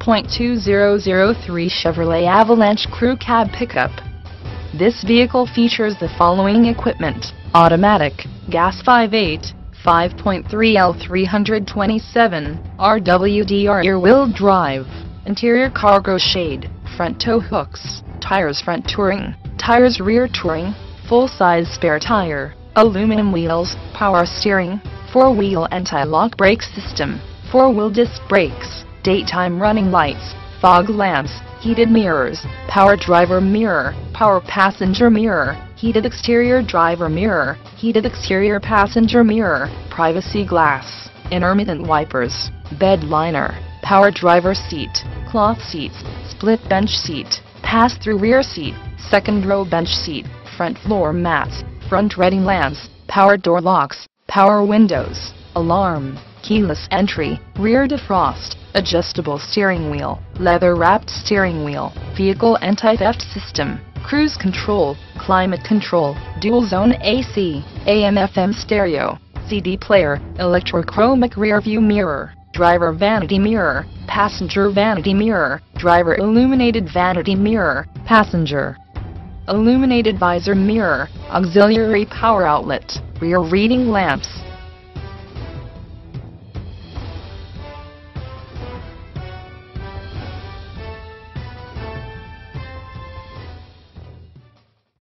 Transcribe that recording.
5.2003 Chevrolet Avalanche Crew Cab Pickup. This vehicle features the following equipment: automatic, gas 5.8, 5.3L 327, RWD rear-wheel drive, interior cargo shade, front tow hooks, tires front touring, tires rear touring, full-size spare tire, aluminum wheels, power steering, 4-wheel anti-lock brake system, 4-wheel disc brakes, daytime running lights, fog lamps, heated mirrors, power driver mirror, power passenger mirror, heated exterior driver mirror, heated exterior passenger mirror, privacy glass, intermittent wipers, bed liner, power driver seat, cloth seats, split bench seat, pass-through rear seat, second row bench seat, front floor mats, front reading lamps, power door locks, power windows, alarm, keyless entry, rear defrost, adjustable steering wheel, leather-wrapped steering wheel, vehicle anti-theft system, cruise control, climate control, dual-zone AC, AM/FM stereo, CD player, electrochromic rear-view mirror, driver vanity mirror, passenger vanity mirror, driver illuminated vanity mirror, passenger illuminated visor mirror, auxiliary power outlet, rear reading lamps.